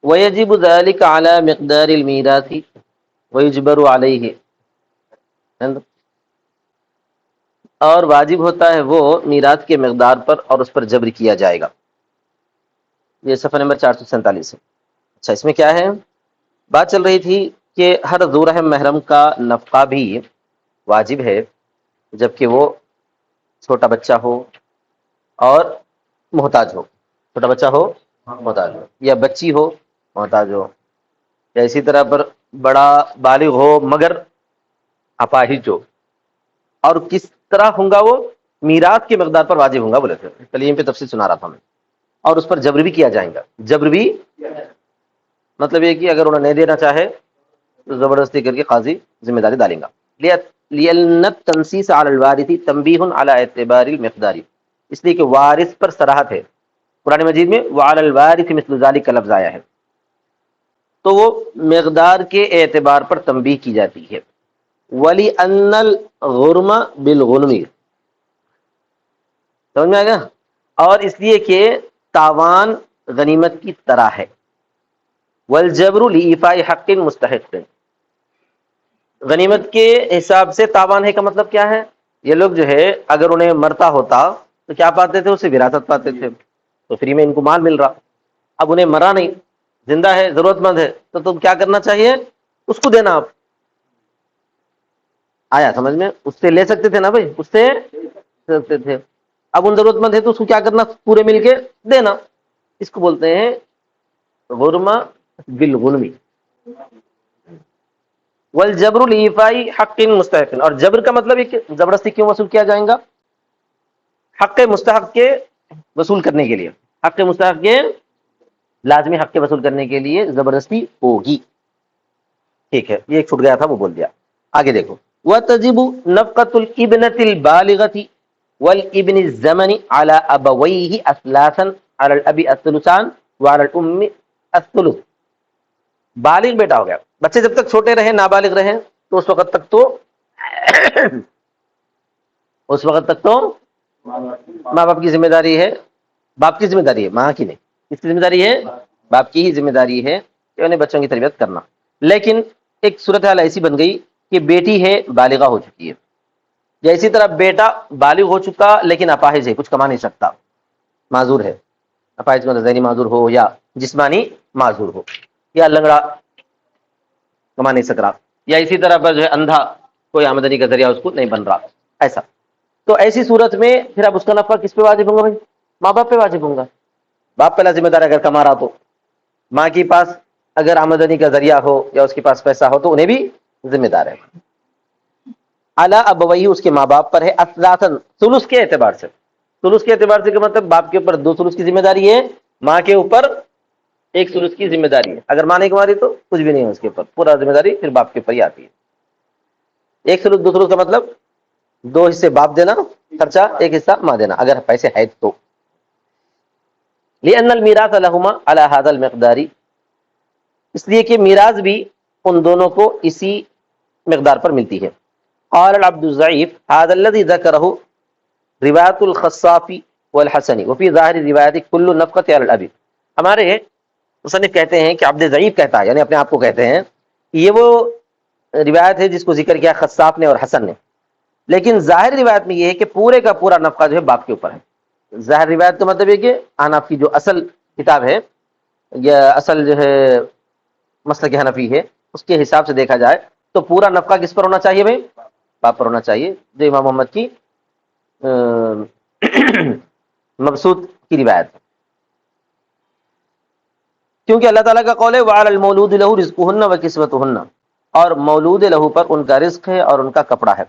وَيَجِبُ ذَلِكَ عَلَى مِقْدَارِ الْمِيرَاثِ وَيُجْبَرُ عَلَيْهِ، اور واجب ہوتا ہے وہ میراث کے مقدار پر اور اس پر جبر کیا جائے گا۔ یہ صفحہ نمبر 447 ہے۔ اچھا، اس میں کیا ہے؟ بات چل رہی تھی کہ ہر ذو رحم محرم کا نفقہ بھی واجب ہے، جبکہ وہ چھوٹا بچہ ہو اور محتاج ہو، چھوٹا بچہ ہو محتاج ہو، یا بچی ہو محتاج ہو، یا اسی طرح پر بڑا بالغ ہو مگر اپاہج ہو۔ اور کس طرح ہوں گا وہ؟ میراث کی مقدار پر واجب ہوں گا بولے تھے، کلیم پہ تفصیل سنا رہا تھا میں، اور اس پر جبر بھی کیا جائے گا۔ جبر بھی مطلب یہ کہ اگر انہیں نہیں دینا چاہے تو زبردستی کر کے قاضی ذمہ داری ڈالیں گا۔ لِأَنَّ التَّنْصِيصَ عَلَى الْوَارِثِ تَنْبِيهٌ عَلَى اعْتِبَارِ الْمِقْدَارِ، اس لیے کہ وارث پر صراحت ہے۔ قرآن مجید میں وَعَلَى الْوَارِثِ مِثْلُ ذَلِكَ کا لفظ آیا ہے، تو وہ مقدار کے اعتبار پر تنبیہ کی جاتی ہے۔ وَلِأَنَّ الْغُرْمَ بِالْغُنْمِ، سمجھ میں آ گیا؟ اور اس لیے کہ تاوان غنیمت کی طرح ہے۔ والجبر لإیفاء حق مستحق، غنیمت کے حساب سے تاوان ہے کا مطلب کیا ہے؟ یہ لوگ جو ہے اگر انہیں مرتا ہوتا تو کیا پاتے تھے؟ اسے وراثت پاتے تھے، تو فری میں ان کو مال مل رہا۔ اب انہیں مرا نہیں، زندہ ہے، ضرورت مند ہے، تو تم کیا کرنا چاہیے؟ اس کو دینا۔ آپ آیا سمجھ میں؟ اس سے لے سکتے تھے نا بھائی، اس سے لے سکتے تھے۔ اب ان ضرورت مند ہے تو اس کو کیا کرنا؟ پورے مل کے دینا۔ اس کو بولتے ہیں غرمہ بالغنمی۔ والجبر لإیفاء حق مستحق، اور جبر کا مطلب ہے کہ زبردستی کیوں وصول کیا جائے گا؟ حق مستحق کے وصول کرنے کے لیے، حق مستحق کے لازمی حق کے وصول کرنے کے لیے زبردستی ہوگی۔ ٹھیک ہے، یہ ایک چھوٹ گیا تھا وہ بول دیا۔ آگے دیکھو، وتجب نفقۃ الابنۃ البالغۃ والابن الزمن على ابویہ اثلاثا على الاب الثلثان وعلى الام الثلث۔ بالغ بیٹا ہو گیا، بچے جب تک چھوٹے رہے، نابالغ رہے، تو اس وقت تک تو ماں باپ کی ذمہ داری ہے، باپ کی ذمہ داری ہے، ماں کی نہیں۔ کس کی ذمہ داری ہے؟ باپ کی ہی ذمہ داری ہے کہ انہیں بچوں کی تربیت کرنا۔ لیکن ایک صورتحال ایسی بن گئی کہ بیٹی ہے، بالغہ ہو چکی ہے، یا اسی طرح بیٹا بالغ ہو چکا لیکن اپاہج ہے، کچھ کما نہیں سکتا، معذور ہے۔ اپاہج کا ذہنی معذور ہو یا جسمانی معذور ہو، یا لنگڑا کما نہیں سک رہا، یا اسی طرح پر جو ہے اندھا، کوئی آمدنی کا ذریعہ اس کو نہیں بن رہا، ایسا۔ تو ایسی صورت میں پھر اب اس کا نفقہ کس پہ واجب ہوگا بھائی؟ ماں باپ پہ واجب ہوگا۔ باپ پہلا ذمہ دار اگر کما رہا تو، ماں کے پاس اگر آمدنی کا ذریعہ ہو یا اس کے پاس پیسہ ہو تو انہیں بھی ذمہ دار ہے۔ اعلی ابویہ، اس کے ماں باپ پر ہے، اثلاثاً، ثلث کے اعتبار سے۔ ثلث کے اعتبار سے کا مطلب باپ کے اوپر 2 ثلث کی ذمہ داری ہے، ماں کے اوپر 1 ثلث کی ذمہ داری ہے۔ اگر ماں نہیں کما رہی تو کچھ بھی نہیں ہے اس کے اوپر، پورا ذمہ داری پھر باپ کے اوپر ہی آتی ہے۔ 1 ثلث 2 ثلث کا مطلب 2 حصے باپ دینا خرچہ، 1 حصہ ماں دینا اگر پیسے ہے تو۔ لأن المیراث لهما على هذا المقدار، اس لیے کہ میراث بھی ان دونوں کو اسی مقدار پر ملتی ہے۔ قال العبد الضعیف هذا الذي ذكره روایت الخصاف والحسن وفي ظاہر روایت كل نفقة على الاب۔ ہمارے مصنف کہتے ہیں کہ عبد ضعیف کہتا ہے، یعنی اپنے آپ کو کہتے ہیں، یہ وہ روایت ہے جس کو ذکر کیا خصاف نے اور حسن نے، لیکن ظاہر روایت میں یہ ہے کہ پورے کا پورا نفقہ جو ہے باپ کے اوپر ہے۔ ظاہر روایت کا مطلب یہ کہ احناف کی جو اصل کتاب ہے یا اصل جو ہے مسلک حنفی ہے، اس کے حساب سے دیکھا جائے تو پورا نفقہ کس پر ہونا چاہیے بھائی؟ باپ پر ہونا چاہیے، جو امام محمد کی مبسوط کی روایت ہے، کیونکہ اللہ تعالیٰ کا قول ہے وَعَلَى الْمَوْلُودِ لَهُ رِزْقُهُنَّ وَكِسْوَتُهُنَّ، اور مولود لہو پر ان کا رزق ہے اور ان کا کپڑا ہے۔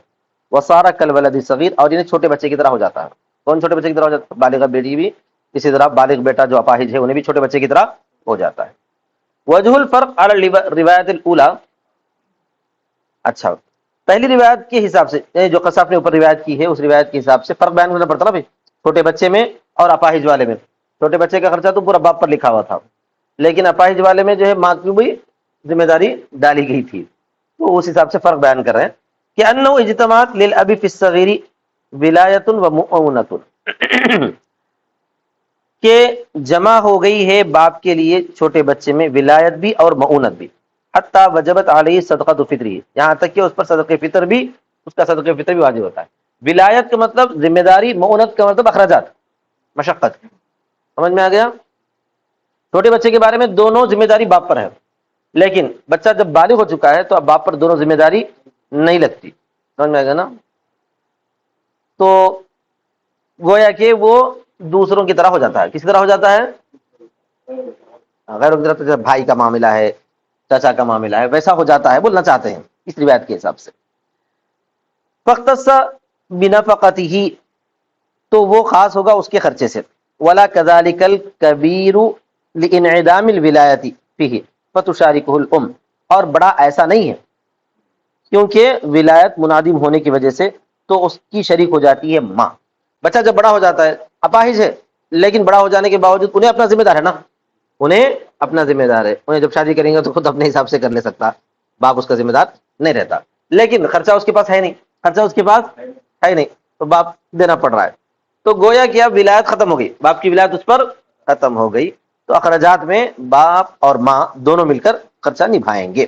وَصَارَ كَالْوَلَدِ الصَّغِيرِ، اور انہیں چھوٹے بچے کی طرح ہو جاتا ہے۔ کون چھوٹے بچے کی طرح ہو جاتا ہے؟ بالغہ بیٹی بھی اسی طرح، بالغ بیٹا جو اپاہج ہے انہیں بھی چھوٹے بچے کی طرح ہو جاتا ہے۔ وجہ الفرق علی روایت الاولی، اچھا پہلی روایت کے حساب سے، جو قصاف نے اوپر روایت کی ہے اس روایت کے حساب سے فرق بیان کرنا پڑتا نا بھائی، چھوٹے بچے میں اور اپاہج والے میں۔ چھوٹے بچے کا خرچہ تو پورا باپ پر لکھا ہوا تھا، لیکن اپاہج والے میں جو ہے ماں کی بھی ذمہ داری ڈالی گئی تھی، تو اس حساب سے فرق بیان کر رہے ہیں کہ انہ اجتماعت للاب فی الصغیر ولایۃ و مؤونۃ، کہ جمع ہو گئی ہے باپ کے لیے چھوٹے بچے میں ولایت بھی اور معونت بھی، حتیٰ وجبت علیہ صدقۃ فطری، یہاں تک کہ اس پر صدقہ فطر بھی، اس کا صدقہ فطر بھی واجب ہوتا ہے۔ ولایت کا مطلب ذمہ داری، معونت کا مطلب اخراجات، مشقت، سمجھ میں آ گیا؟ چھوٹے بچے کے بارے میں دونوں ذمہ داری باپ پر ہے، لیکن بچہ جب بالغ ہو چکا ہے تو اب باپ پر دونوں ذمہ داری نہیں لگتی، سمجھ میں آ گیا نا؟ تو گویا کہ وہ دوسروں کی طرح ہو جاتا ہے۔ کس طرح ہو جاتا ہے؟ غیر کی طرح، تو جب بھائی کا معاملہ ہے، چاچا کا معاملہ ہے، ویسا ہو جاتا ہے، بولنا چاہتے ہیں اس روایت کے حساب سے۔ فختص بنفقتہ، تو وہ خاص ہوگا اس کے خرچے سے۔ ولا كذلك الكبير لانعدام الولایت فيه فتشاركه الام، اور بڑا ایسا نہیں ہے کیونکہ ولایت منادم ہونے کی وجہ سے تو اس کی شریک ہو جاتی ہے ماں۔ بچہ جب بڑا ہو جاتا ہے، اپاہج ہے، لیکن بڑا ہو جانے کے باوجود انہیں اپنا ذمہ دار ہے نا، انہیں اپنا ذمہ دار ہے، انہیں جب شادی کریں گے تو خود اپنے حساب سے کر لے سکتا، باپ اس کا ذمہ دار نہیں رہتا، لیکن خرچہ اس کے پاس ہے نہیں، خرچہ اس کے پاس ہے نہیں تو باپ دینا پڑ رہا ہے، تو گویا کہ اب ولایت ختم ہو گئی، باپ کی ولایت اس پر ختم ہو گئی، تو اخراجات میں باپ اور ماں دونوں مل کر خرچہ نبھائیں گے۔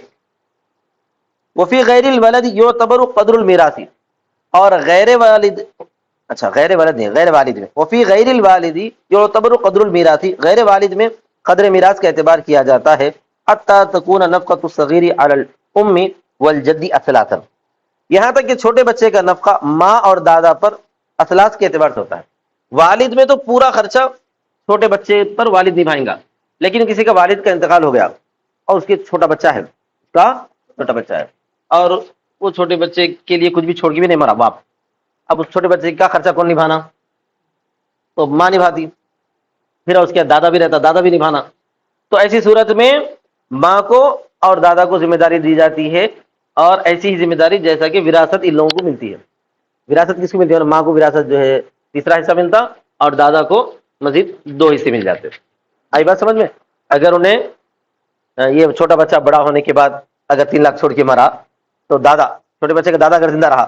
وفی غیر الولد یعتبر قدر المیراث، اور غیر والد، اچھا غیر والد نہیں، غیر والد میں، وفی غیر الوالد یعتبر قدر المیراث، غیر والد میں قدر میراث کا اعتبار کیا جاتا ہے، حتی تکون نفقۃ الصغیر علی الام والجد اثلاثا، یہاں تک کہ چھوٹے بچے کا نفقہ ماں اور دادا پر اثلاث کے اعتبار سے ہوتا ہے۔ والد میں تو پورا خرچہ چھوٹے بچے پر والد نبھائیں گا، لیکن کسی کا والد کا انتقال ہو گیا اور اس کے چھوٹا بچہ ہے، اس کا چھوٹا بچہ ہے، اور وہ چھوٹے بچے کے لیے کچھ بھی چھوڑ کے بھی نہیں مرا باپ، اب اس چھوٹے بچے کا خرچہ کون نبھانا؟ تو ماں نبھاتی، پھر اس کے دادا بھی رہتا، دادا بھی نبھانا، تو ایسی صورت میں ماں کو اور دادا کو ذمہ داری دی جاتی ہے، اور ایسی ہی ذمہ داری جیسا کہ وراثت ان لوگوں کو ملتی ہے۔ وراثت کس کو ملتی ہے؟ اور ماں کو وراثت جو ہے تیسرا حصہ ملتا، اور دادا کو مزید 2 حصے مل جاتے۔ آئی بات سمجھ میں؟ اگر انہیں یہ چھوٹا بچہ بڑا ہونے کے بعد اگر 3 لاکھ چھوڑ کے مرا تو دادا، چھوٹے بچے کا دادا اگر زندہ رہا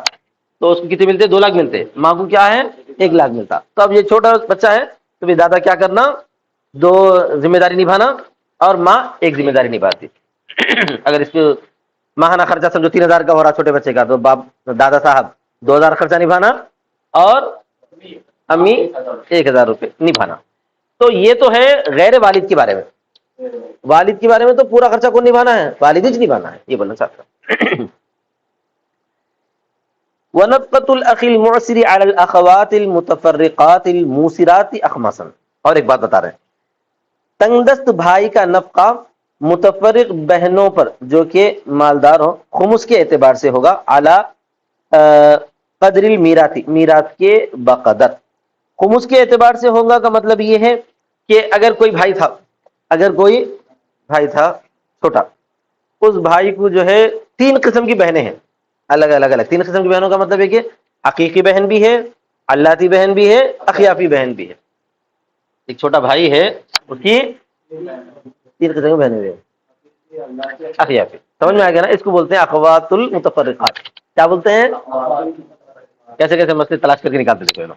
تو اس کو کتنے ملتے؟ 2 لاکھ ملتے، ماں کو کیا ہے 1 لاکھ ملتا۔ تو اب یہ چھوٹا بچہ ہے تو پھر دادا کیا کرنا؟ 2 ذمہ داری نبھانا، اور ماں 1 ذمہ داری نبھاتی۔ اگر اس کو ماہانہ خرچہ سمجھو 3000 کا ہو رہا چھوٹے بچے کا، تو باپ دادا صاحب 2000 خرچہ نبھانا، اور امی 1000 روپے نبھانا۔ تو یہ تو ہے غیر والد کے بارے میں۔ والد کے بارے میں تو پورا خرچہ کون نبھانا ہے؟ والد ہی نبھانا ہے، یہ بولنا چاہتا ہوں۔ وَنَفْقَةُ الْأَخِ الْمُعْسِرِ عَلَى الْأَخَوَاتِ الْمُتَفَرِّقَاتِ الْمُوسِرَاتِ أَخْمَصًا، اور ایک بات بتا رہے ہیں، تنگ دست بھائی کا نفقہ متفرق بہنوں پر جو کہ مالدار ہو خمس کے اعتبار سے ہوگا، اعلی قدر المیراث، میراث کے بقدر۔ خمس کے اعتبار سے ہوگا کا مطلب یہ ہے کہ اگر کوئی بھائی تھا، اگر کوئی بھائی تھا چھوٹا، اس بھائی کو جو ہے 3 قسم کی بہنیں ہیں، الگ الگ الگ 3 قسم کی بہنوں کا مطلب ہے کہ حقیقی بہن بھی ہے، اللہ بہن بھی ہے، اخیافی بہن بھی ہے۔ ایک چھوٹا بھائی ہے، اس کی 3 قسم کی بہنیں بھی ہیں، اخیافی، سمجھ میں آ گیا نا؟ اس کو بولتے ہیں اخوات المتفرقات۔ کیا بولتے ہیں؟ کیسے کیسے مسئلے تلاش کر کے نکالتے تھے لوگ۔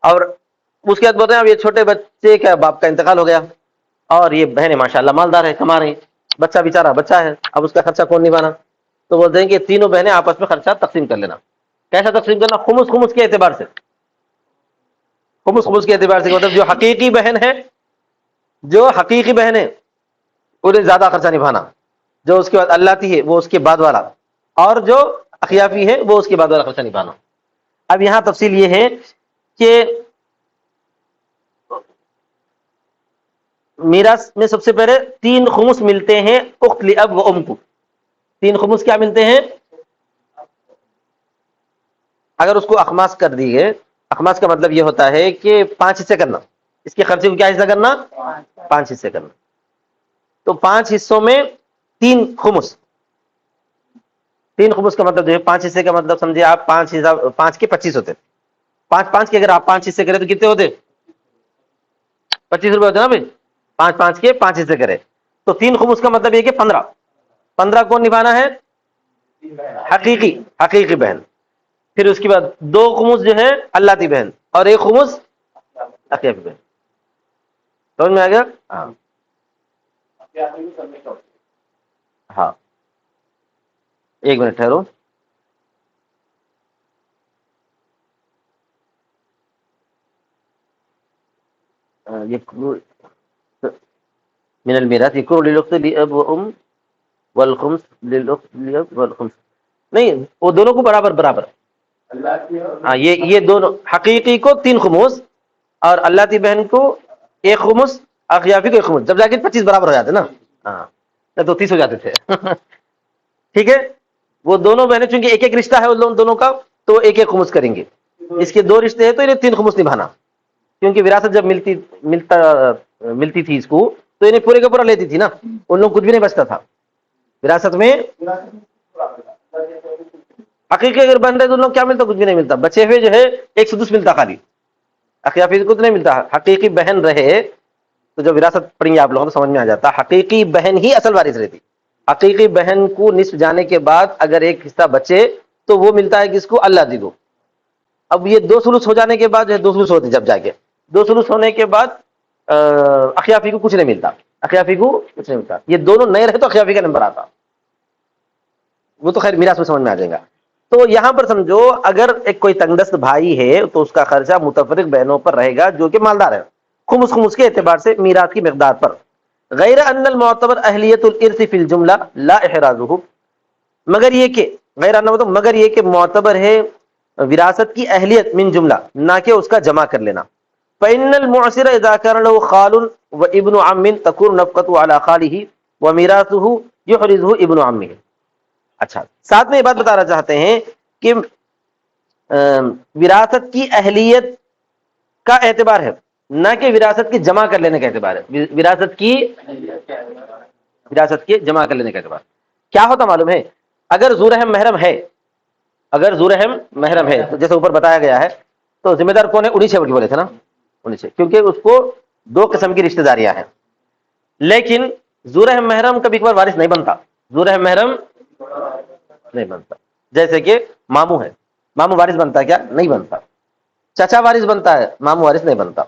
اور اس کے بعد بولتے ہیں اب یہ چھوٹے بچے کا باپ کا انتقال ہو گیا، اور یہ بہنیں ماشاءاللہ مالدار ہے، کما رہی، بچہ بیچارہ بچہ ہے، اب اس کا خرچہ کون نبھانا؟ تو بولتے ہیں کہ تینوں بہنیں آپس میں خرچہ تقسیم کر لینا۔ کیسا تقسیم کرنا؟ خمس خمس کے اعتبار سے، خمس خمس کے اعتبار سے، مطلب جو حقیقی بہن ہے، جو حقیقی بہن ہے انہیں زیادہ خرچہ نبھانا، جو اس کے بعد اللہ کی ہے وہ اس کے بعد والا، اور جو اخیافی ہے وہ اس کے بعد والا خرچہ نبھانا۔ اب یہاں تفصیل یہ ہے کہ میراث میں سب سے پہلے 3 خمس ملتے ہیں اخت لاب و ام کو۔ 3 خمس کیا ملتے ہیں؟ اگر اس کو اخماس کر دیے، اخماس کا مطلب یہ ہوتا ہے کہ 5 حصے کرنا، اس کے خرچے کو کیا حصہ کرنا؟ 5 حصے کرنا۔ تو 5 حصوں میں 3 خمس، 3 خمس کا مطلب جو ہے 5 حصے کا مطلب سمجھے آپ 5 کے 25 ہوتے، 5 کے اگر آپ 5 حصے کریں تو کتنے ہوتے؟ 25 روپے ہوتے نا بھائی، 5 کے 5 حصے کرے تو 3 خمس کا مطلب یہ کہ 15 کون نبھانا ہے؟ حقیقی بہن، پھر اس کے بعد 2 خمس جو ہے اللہ کی بہن، اور 1 خمس اخیافی بہن۔ سمجھ میں آ گیا؟ ہاں ہاں ایک منٹ ٹھہرو. من المیراث یکون للأخت لأب وأم والخمس للأخت لأب والخمس. نہیں وہ دونوں کو برابر برابر. ہاں یہ دونوں حقیقی کو 3 خمس اور اللہ کی بہن کو 1 خمس، اخیافی کو 1 خمس. جب جا کے 25 برابر ہو جاتے نا. ہاں تو 30 ہو جاتے تھے. ٹھیک ہے. وہ دونوں بہنیں چونکہ ایک ایک رشتہ ہے ان دونوں کا تو 1 1 خمس کریں گے. اس کے 2 رشتے ہیں تو انہیں 3 خمس نبھانا، کیونکہ وراثت جب ملتی تھی اس کو تو انہیں پورے کا پورا لیتی تھی نا. ان لوگ کچھ بھی نہیں بچتا تھا وراثت میں. حقیقی اگر بن رہے تو ان لوگ کیا ملتا؟ کچھ بھی نہیں ملتا. بچے ہوئے جو ہے 1 سدس ملتا خالی. اخیافی کو نہیں ملتا. حقیقی بہن رہے تو جب وراثت پڑھیں گے آپ لوگوں کو سمجھ میں آ جاتا. حقیقی بہن ہی اصل وارث رہتی. حقیقی بہن کو نصف جانے کے بعد اگر 1 حصہ بچے تو وہ ملتا ہے کس کو؟ اللہ دی کو. اب یہ 2 ثلث ہو جانے کے بعد جو ہے 2 ثلث ہوتے جب جا کے 2 ثلث ہونے کے بعد اخیافی کو کچھ نہیں ملتا. اخیافی کو کچھ نہیں ملتا. یہ دونوں نئے رہے تو اخیافی کا نمبر آتا. وہ تو خیر میراث میں سمجھ میں آ جائے گا. تو یہاں پر سمجھو اگر ایک کوئی تنگ دست بھائی ہے تو اس کا خرچہ متفرق بہنوں پر رہے گا جو کہ مالدار ہے، خمس خمس کے اعتبار سے میراث کی مقدار پر. غیر ان المعتبر اہلیت الارث فی الجملہ لا احرازہ، مگر یہ کہ غیر ان مطلب مگر یہ کہ معتبر ہے وراثت کی اہلیت من جملہ، نہ کہ اس کا جمع کر لینا. فإن المعسر اذا كان له خال وابن عم تكون نفقته على خاله وميراثه يحرزه ابن عمه. اچھا ساتھ میں یہ بات بتانا چاہتے ہیں کہ وراثت کی اہلیت کا اعتبار ہے، نہ کہ وراثت کی جمع کر لینے کا اعتبار ہے. وراثت کی جمع کر لینے کا اعتبار کیا ہوتا معلوم ہے؟ اگر ذو رحم محرم ہے، اگر ذو رحم محرم ہے تو جیسے اوپر بتایا گیا ہے تو ذمہ دار کون ہے؟ 19 بولے تھے نا، 19، کیونکہ اس کو 2 قسم کی رشتہ داریاں ہیں. لیکن ذو رحم محرم کبھی کبھار وارث نہیں بنتا. ذو رحم محرم نہیں بنتا. جیسے کہ ماموں ہے، ماموں وارث بنتا ہے کیا؟ نہیں بنتا. چچا وارث بنتا ہے، ماموں وارث نہیں بنتا.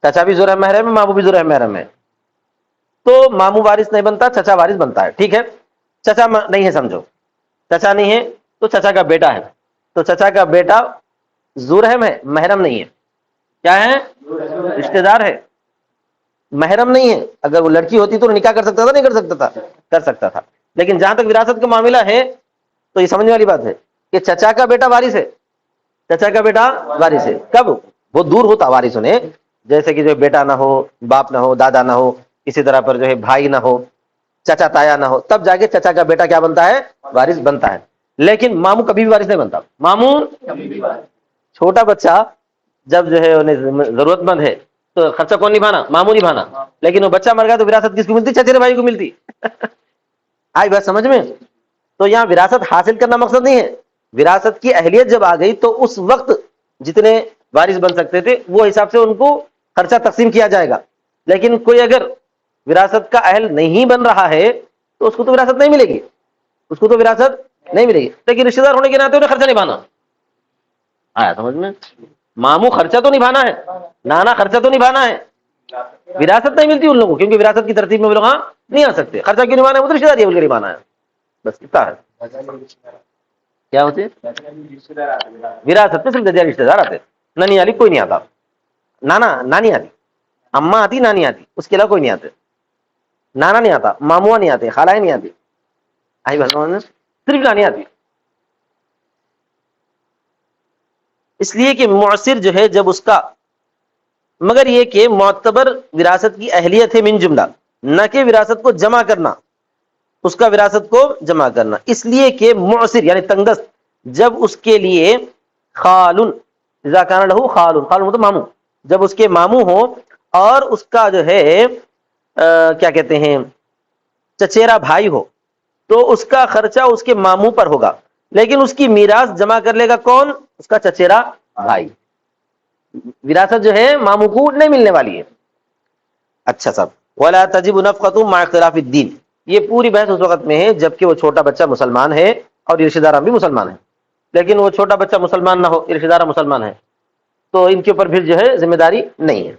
چچا بھی ذو رحم محرم ہے، ماموں بھی ذو رحم محرم ہے. تو ماموں وارث نہیں بنتا، چچا وارث بنتا ہے. ٹھیک ہے. چچا نہیں ہے سمجھو، چچا نہیں ہے تو چچا کا بیٹا ہے. تو چچا کا بیٹا ذو رحم ہے، محرم نہیں ہے. کیا ہے؟ رشتہ دار ہے، محرم نہیں ہے. اگر وہ لڑکی ہوتی تو نکاح کر سکتا تھا؟ نہیں کر سکتا تھا؟ کر سکتا تھا. لیکن جہاں تک وراثت کا معاملہ ہے تو یہ سمجھنے والی بات ہے کہ چچا کا بیٹا وارث ہے. چچا کا بیٹا وارث ہے. کب؟ وہ دور ہوتا وارث ہونے، جیسے کہ جو بیٹا نہ ہو، باپ نہ ہو، دادا نہ ہو، اسی طرح پر جو ہے بھائی نہ ہو، چچا تایا نہ ہو، تب جا کے چچا کا بیٹا کیا بنتا ہے؟ وارث بنتا ہے. لیکن ماموں کبھی بھی وارث نہیں بنتا. ماموں چھوٹا بچہ جب جو ہے ضرورت مند ہے تو خرچہ کون نبھانا؟ ماموں نبھانا. لیکن وہ بچہ مر گیا تو وراثت کس کو ملتی؟ چچیرے بھائی کو ملتی. آئی بات سمجھ میں؟ تو یہاں وراثت حاصل کرنا مقصد نہیں ہے. وراثت کی اہلیت جب آ گئی تو اس وقت جتنے وارث بن سکتے تھے وہ حساب سے ان کو خرچہ تقسیم کیا جائے گا. لیکن کوئی اگر وراثت کا اہل نہیں بن رہا ہے تو اس کو تو وراثت نہیں ملے گی. اس کو تو وراثت نہیں ملے گی. لیکن رشتہ دار ہونے کے ناطے انہیں خرچہ نبھانا. آیا سمجھ میں؟ ماموں خرچہ تو نبھانا ہے، نانا خرچہ تو نبھانا ہے. وراثت نہیں ملتی ان لوگوں کو کیونکہ وراثت کی ترتیب میں وہ لوگ نہیں آ سکتے. خرچہ کیوں نبھانا ہے؟ وہ تو رشتہ داری ہے، بول کے نبھانا ہے. بس اتنا ہے. کیا ہوتے وراثت میں؟ صرف ددیا رشتہ دار آتے. ننی علی کوئی نہیں آتا. نانا نانی آتی، اماں آتی، نانی آتی، اس کے علاوہ کوئی نہیں آتے. نانا نہیں آتا، ماموا نہیں آتے، خالائیں نہیں آتی. آئی بات سمجھ میں؟ صرف نانی آتی. اس لیے کہ معسر جو ہے جب اس کا مگر یہ کہ معتبر وراثت کی اہلیت ہے من جملہ، نہ کہ وراثت کو جمع کرنا، اس کا وراثت کو جمع کرنا. اس لیے کہ معسر یعنی تنگدست جب اس کے لیے خال اذا کان له خال، خال مطلب ماموں، جب اس کے ماموں ہو اور اس کا جو ہے کیا کہتے ہیں چچیرا بھائی ہو تو اس کا خرچہ اس کے ماموں پر ہوگا. لیکن اس کی میراث جمع کر لے گا کون؟ اس کا چچیرا بھائی. وراثت جو ہے ماموں کو نہیں ملنے والی ہے. اچھا صاحب، ولا تجب نفقۃ مع اختلاف الدین، یہ پوری بحث اس وقت میں ہے جبکہ وہ چھوٹا بچہ مسلمان ہے اور رشتہ دار بھی مسلمان ہیں. لیکن وہ چھوٹا بچہ مسلمان نہ ہو، رشتہ دار مسلمان ہے، تو ان کے اوپر پھر جو ہے ذمہ داری نہیں ہے.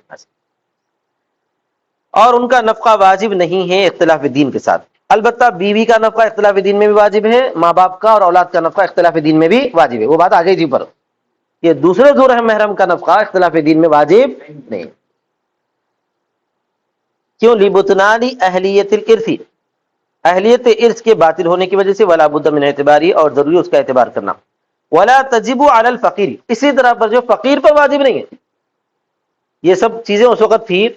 اور ان کا نفقہ واجب نہیں ہے اختلاف دین کے ساتھ. البتہ بیوی کا نفقہ اختلاف دین میں بھی واجب ہے، ماں باپ کا اور اولاد کا نفقہ اختلاف دین میں بھی واجب ہے. وہ بات آگے جی پر کہ دوسرے ذو رحم محرم کا نفقہ اختلاف دین میں واجب نہیں. کیوں؟ لبطلان اہلیت الارث، اہلیت ارث کے باطل ہونے کی وجہ سے، ولا بد من اعتباری، اور ضروری اس کا اعتبار کرنا. ولا تجب علی الفقیر، اسی طرح پر جو فقیر پر واجب نہیں ہے. یہ سب چیزیں اس وقت تھی،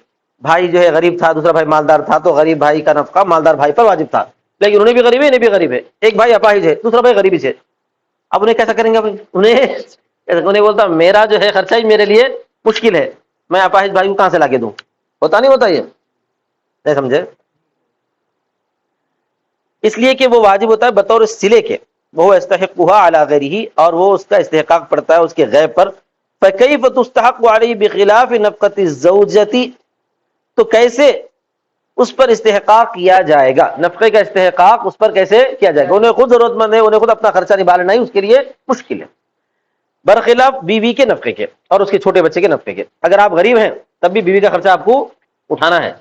بھائی جو ہے غریب تھا، دوسرا بھائی مالدار تھا، تو غریب بھائی کا نفقہ مالدار بھائی پر واجب تھا. لیکن انہیں بھی غریب ہے، انہیں بھی غریب ہے. ایک بھائی اپاہج ہے، دوسرا بھائی غریبی سے. اب انہیں کیسا کریں گے؟ انہیں بولتا میرا جو ہے خرچہ ہی میرے لیے مشکل ہے، میں اپاہج بھائی کو کہاں سے لا کے دوں؟ ہوتا نہیں ہوتا یہ؟ نہیں سمجھے؟ اس لیے کہ وہ واجب ہوتا ہے بطور صلے کے، وہ استحقها علی غیرہ، اور وہ اس کا استحقاق پڑتا ہے اس کے غیر پر. فکیف تستحق علیہ بخلاف نفقۃ الزوجۃ، تو کیسے اس پر استحقاق کیا جائے گا؟ نفقے کا استحقاق اس پر کیسے کیا جائے گا؟ انہیں خود ضرورت مند ہے، انہیں خود اپنا خرچہ نبھا لینا ہی اس کے لیے مشکل ہے، برخلاف بیوی کے نفقے کے اور اس کے چھوٹے بچے کے نفقے کے. اگر آپ غریب ہیں تب بھی بیوی کا خرچہ آپ کو اٹھانا ہے.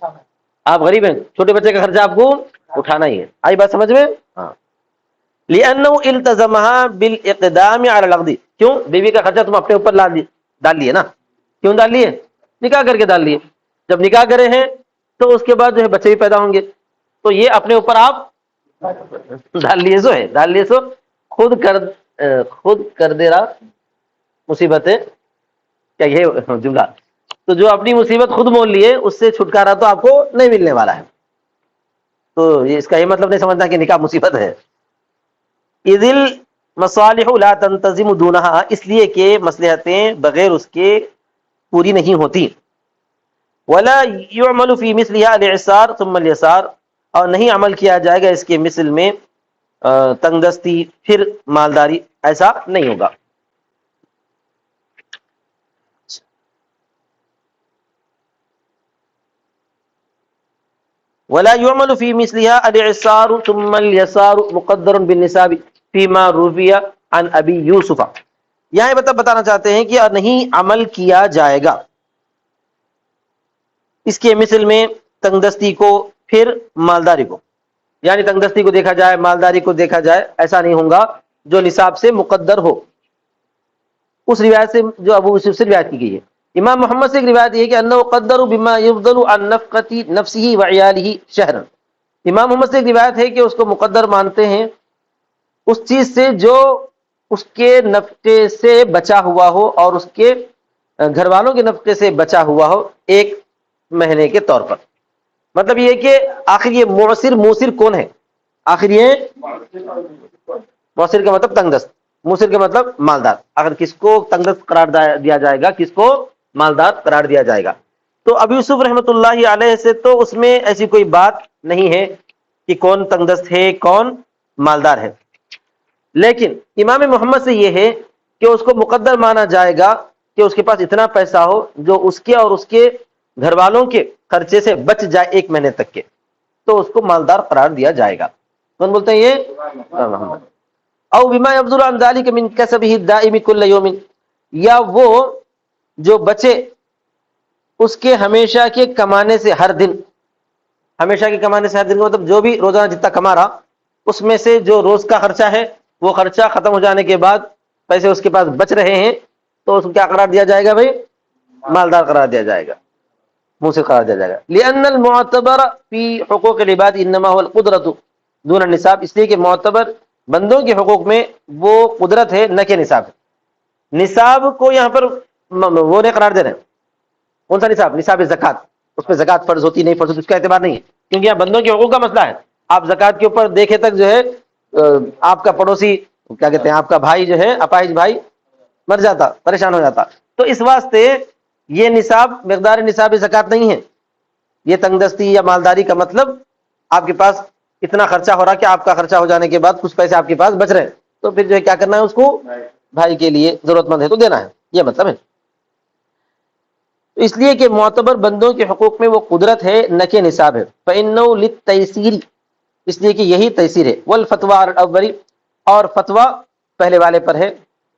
آپ غریب ہیں، چھوٹے بچے کا خرچہ آپ کو اٹھانا ہی ہے. آئی بات سمجھ میں؟ ہاں. لأنه التزمها بالاقدام على العقد، کیوں؟ بیوی کا خرچہ تم اپنے اوپر ڈال لیے نا. کیوں ڈال لیے؟ نکاح کر کے ڈال لیے. جب نکاح کرے ہیں تو اس کے بعد جو ہے بچے بھی پیدا ہوں گے، تو یہ اپنے اوپر آپ ڈال لیے سو ہے، ڈال لیے سو خود کر دے رہا مصیبت ہے. کیا یہ جملہ؟ تو جو اپنی مصیبت خود مول لیے اس سے چھٹکارا تو آپ کو نہیں ملنے والا ہے. تو اس کا یہ مطلب نہیں سمجھنا کہ نکاح مصیبت ہے. اذ المصالح لا تنتظم دونها، اس لیے کہ مصلحتیں بغیر اس کے پوری نہیں ہوتی. ولا يعمل في مثلها الاعسار ثم اليسار، اور نہیں عمل کیا جائے گا اس کے مثل میں تنگ دستی پھر مالداری، ایسا نہیں ہوگا. ولا يعمل في مثلها الاعسار ثم اليسار مقدر بالنساب فيما روي عن ابي يوسف. یہاں بتانا چاہتے ہیں کہ نہیں عمل کیا جائے گا اس کے مثل میں تنگ دستی کو پھر مالداری کو، یعنی تنگ دستی کو دیکھا جائے مالداری کو دیکھا جائے، ایسا نہیں ہوگا جو نصاب سے مقدر ہو. اس روایت سے جو ابو یوسف سے روایت کی گئی ہے. امام محمد سے ایک روایت یہ ہے کہ انه قدر بما يفضل عن نفقه نفسه وعياله شهرا. امام محمد سے ایک روایت ہے کہ اس کو مقدر مانتے ہیں اس چیز سے جو اس کے نفقے سے بچا ہوا ہو اور اس کے گھر والوں کے نفقے سے بچا ہوا ہو، ایک مہینے کے طور پر. مطلب یہ کہ آخر یہ موسر کون ہے؟ آخر یہ موسر کا مطلب تنگ دست، موسر کا مطلب مالدار. اگر کس کو تنگ دست قرار دیا جائے گا، کس کو مالدار قرار دیا جائے گا. تو ابو یوسف رحمۃ اللہ علیہ سے تو اس میں ایسی کوئی بات نہیں ہے کہ کون تنگ دست ہے کون مالدار ہے. لیکن امام محمد سے یہ ہے کہ اس کو مقدر مانا جائے گا کہ اس کے پاس اتنا پیسہ ہو جو اس کے اور اس کے گھر والوں کے خرچے سے بچ جائے ایک مہینے تک کے، تو اس کو مالدار قرار دیا جائے گا. کون بولتے ہیں یہ؟ او بما يفضل عن ذلك من كسبه الدائم كل يوم، یا وہ جو بچے اس کے ہمیشہ کے کمانے سے ہر دن، ہمیشہ کے کمانے سے ہر دن مطلب جو بھی روزانہ جتنا کما رہا اس میں سے جو روز کا خرچہ ہے وہ خرچہ ختم ہو جانے کے بعد پیسے اس کے پاس بچ رہے ہیں تو اس کو کیا قرار دیا جائے گا بھائی؟ مالدار قرار دیا جائے گا، منہ سے قرار دیا جائے گا. لأن المعتبر فی حقوق العباد انما هو القدرۃ دون النصاب، اس لیے کہ معتبر بندوں کے حقوق میں وہ قدرت ہے نہ کہ نصاب ہے. نصاب کو یہاں پر وہ نہیں قرار دے رہے ہیں. کون سا نصاب؟ نصاب زکات. اس پہ زکات فرض ہوتی نہیں فرض ہوتی اس کا اعتبار نہیں ہے، کیونکہ یہاں بندوں کے حقوق کا مسئلہ ہے. آپ زکات کے اوپر دیکھے تک جو ہے آپ کا پڑوسی کیا کہتے ہیں آپ کا بھائی جو ہے اپاہج بھائی مر جاتا، پریشان ہو جاتا. تو اس واسطے یہ نصاب مقدار نصاب زکات نہیں ہے. یہ تنگ دستی یا مالداری کا مطلب آپ کے پاس اتنا خرچہ ہو رہا کہ آپ کا خرچہ ہو جانے کے بعد کچھ پیسے آپ کے پاس بچ رہے ہیں، تو پھر جو ہے کیا کرنا ہے اس کو بھائی کے لیے ضرورت مند ہے تو دینا ہے، یہ مطلب ہے. اس لیے کہ معتبر بندوں کے حقوق میں وہ قدرت ہے نہ کہ نصاب ہے. فإنه للتيسير، اس لیے کہ یہی تیسیر ہے. والفتوى الاول، اور فتویٰ پہلے والے پر ہے.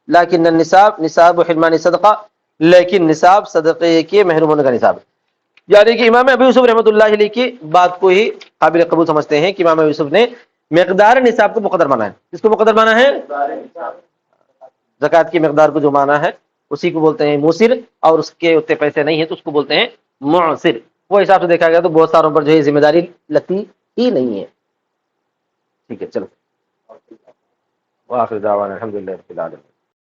لیکن النصاب نصاب حرمان صدقہ، لیکن نصاب صدقے کے محروم ہونے کا نصاب ہے. یعنی کہ امام ابو یوسف رحمۃ اللہ علیہ کی بات کو ہی قابل قبول سمجھتے ہیں کہ امام ابو یوسف نے مقدار نصاب کو مقدر مانا ہے. کس کو مقدر مانا ہے؟ زکوٰۃ کی مقدار کو جو مانا ہے اسی کو بولتے ہیں موسر، اور اس کے اتنے پیسے نہیں ہیں تو اس کو بولتے ہیں معسر. وہ حساب سے دیکھا گیا تو بہت ساروں پر جو ہے ذمہ داری لگتی ہی نہیں ہے. ٹھیک ہے چلو، وآخر دعوانا الحمدللہ رب العالمین.